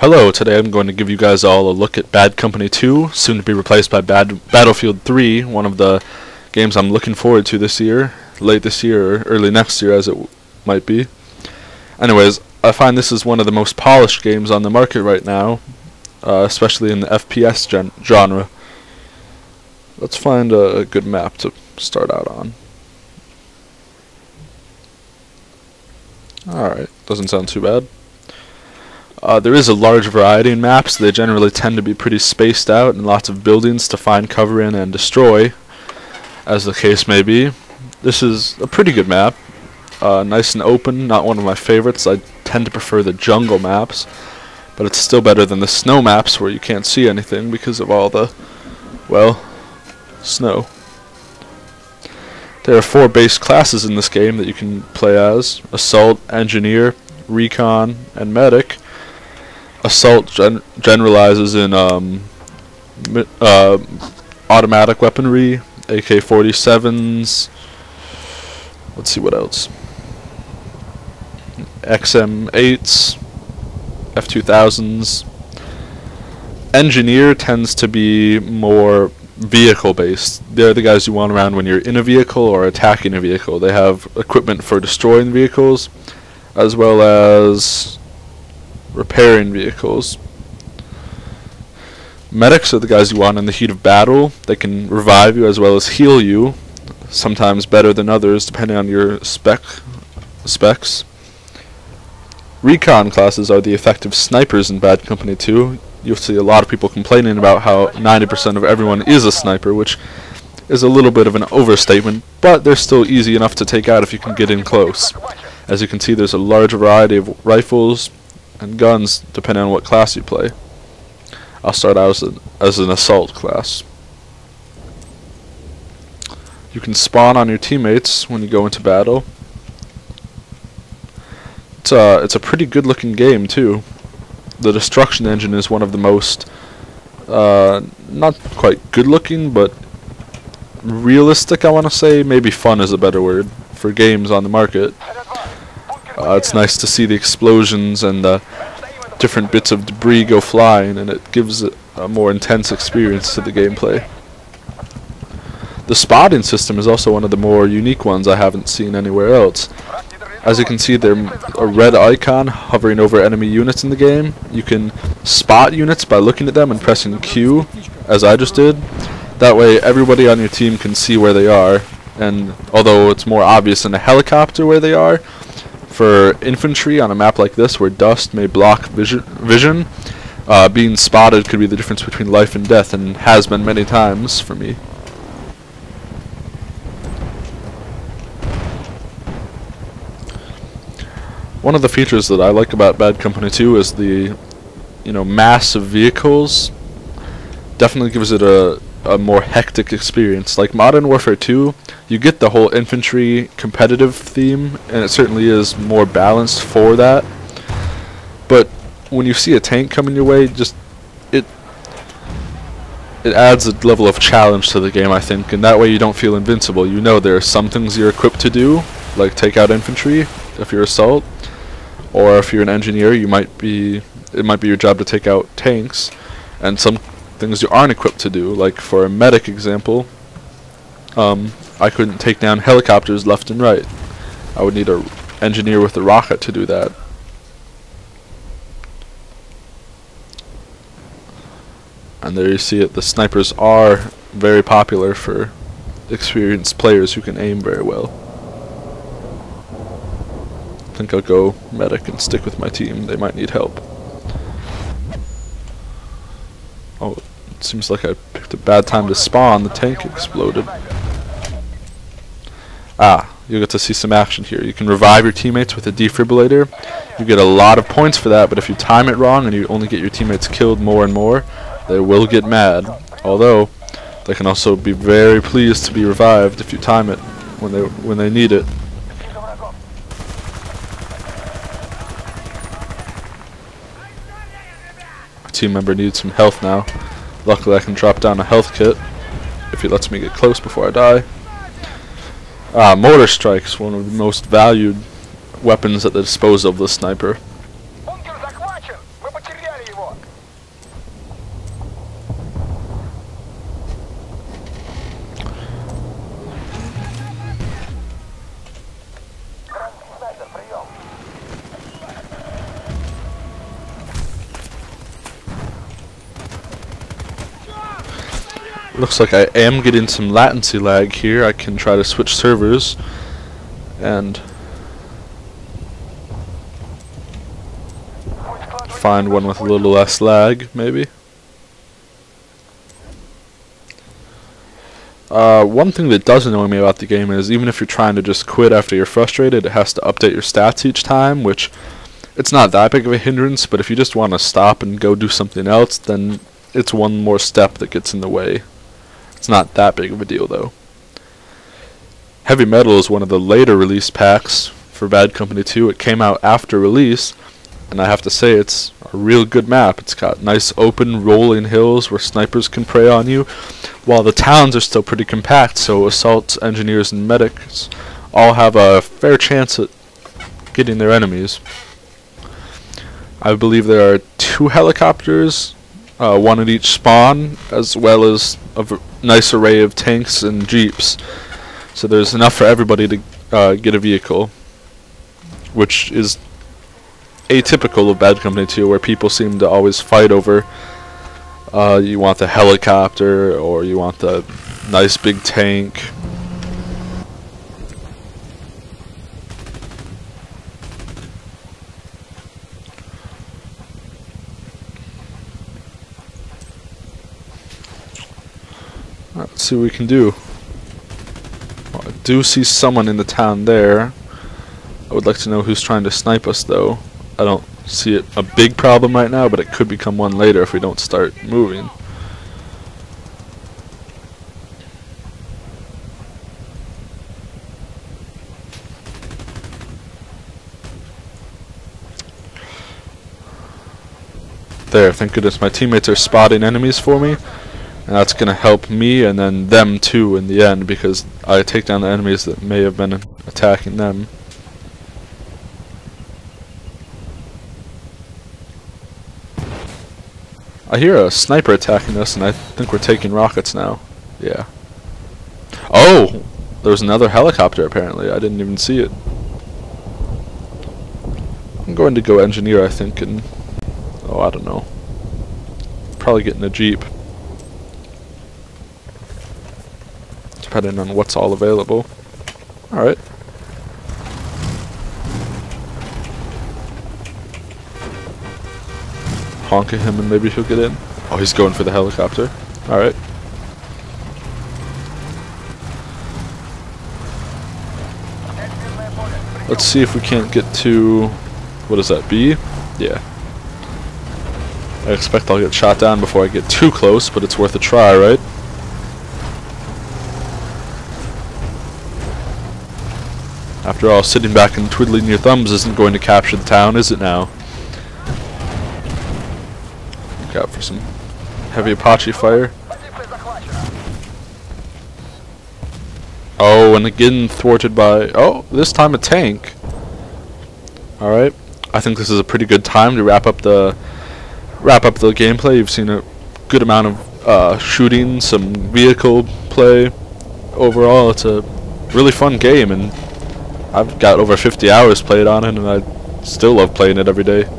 Hello, today I'm going to give you guys all a look at Bad Company 2, soon to be replaced by Battlefield 3, one of the games I'm looking forward to this year, late this year or early next year as it might be. Anyways, I find this is one of the most polished games on the market right now, especially in the FPS genre. Let's find a good map to start out on. Alright, doesn't sound too bad. There is a large variety in maps. They generally tend to be pretty spaced out and lots of buildings to find cover in and destroy, as the case may be. This is a pretty good map. Nice and open, not one of my favorites. I tend to prefer the jungle maps, but it's still better than the snow maps where you can't see anything because of all the, well, snow. There are 4 base classes in this game that you can play as: Assault, Engineer, Recon, and Medic. Assault generalizes in automatic weaponry, AK-47s, let's see what else, XM8s, F2000s. Engineer tends to be more vehicle based. They're the guys you want around when you're in a vehicle or attacking a vehicle. They have equipment for destroying vehicles as well as repairing vehicles. Medics are the guys you want in the heat of battle. They can revive you as well as heal you, sometimes better than others depending on your specs. Recon classes are the effective snipers in Bad Company 2. You'll see a lot of people complaining about how 90% of everyone is a sniper, which is a little bit of an overstatement, but they're still easy enough to take out if you can get in close. As you can see, there's a large variety of rifles and guns depending on what class you play. I'll start out as an assault class. You can spawn on your teammates when you go into battle. It's a pretty good looking game too. The destruction engine is one of the most not quite good looking but realistic, I want to say. Maybe fun is a better word for games on the market. It's nice to see the explosions and the different bits of debris go flying, and it gives it a more intense experience to the gameplay. The spotting system is also one of the more unique ones I haven't seen anywhere else. As you can see, there's a red icon hovering over enemy units in the game. You can spot units by looking at them and pressing Q, as I just did. That way everybody on your team can see where they are, and although it's more obvious in a helicopter where they are, for infantry on a map like this where dust may block vision, being spotted could be the difference between life and death, and has been many times for me. One of the features that I like about Bad Company 2 is the, mass of vehicles. Definitely gives it a more hectic experience. Like Modern Warfare 2, you get the whole infantry competitive theme, and it certainly is more balanced for that. But when you see a tank coming your way, it adds a level of challenge to the game, I think, and that way you don't feel invincible. You know there are some things you're equipped to do, like take out infantry if you're assault, or if you're an engineer, it might be your job to take out tanks, and some things you aren't equipped to do. Like for a medic example, I couldn't take down helicopters left and right. I would need an engineer with a rocket to do that. And there you see it, the snipers are very popular for experienced players who can aim very well. I think I'll go medic and stick with my team. They might need help. Oh, it seems like I picked a bad time to spawn. The tank exploded. You'll get to see some action here. You can revive your teammates with a defibrillator. You get a lot of points for that, but if you time it wrong and you only get your teammates killed more and more, they will get mad. Although, they can also be very pleased to be revived if you time it when they need it. Team member needs some health now. Luckily I can drop down a health kit if he lets me get close before I die. Mortar strikes, one of the most valued weapons at the disposal of the sniper. Looks like I am getting some latency lag here. I can try to switch servers and find one with a little less lag, maybe. One thing that does annoy me about the game is even if you're trying to just quit after you're frustrated, it has to update your stats each time, which it's not that big of a hindrance, but if you just want to stop and go do something else, then it's one more step that gets in the way. It's not that big of a deal, though. Heavy Metal is one of the later release packs for Bad Company 2. It came out after release, and I have to say it's a real good map. It's got nice open rolling hills where snipers can prey on you, while the towns are still pretty compact, so assaults, engineers, and medics all have a fair chance at getting their enemies. I believe there are 2 helicopters, one at each spawn, as well as a nice array of tanks and jeeps. So there's enough for everybody to get a vehicle, which is atypical of Bad Company 2, where people seem to always fight over you want the helicopter or you want the nice big tank. Let's see what we can do. Well, I do see someone in the town there. I would like to know who's trying to snipe us, though. I don't see it a big problem right now, but it could become one later if we don't start moving. There, thank goodness my teammates are spotting enemies for me, and that's going to help me and then them too in the end, because I take down the enemies that may have been attacking them. I hear a sniper attacking us, and I think we're taking rockets now. Yeah. Oh! There was another helicopter, apparently. I didn't even see it. I'm going to go engineer, I think, and... oh, I don't know. Probably get in a jeep. Depending on what's all available. Alright. Honk at him and maybe he'll get in. Oh, he's going for the helicopter. Alright. Let's see if we can't get to... what is that, B? Yeah. I expect I'll get shot down before I get too close, but it's worth a try, right? After all, sitting back and twiddling your thumbs isn't going to capture the town, is it now? Look out for some heavy Apache fire. Oh, and again thwarted by... oh, this time a tank. Alright. I think this is a pretty good time to wrap up the gameplay. You've seen a good amount of shooting, some vehicle play. Overall, it's a really fun game, and I've got over 50 hours played on it, and I still love playing it every day.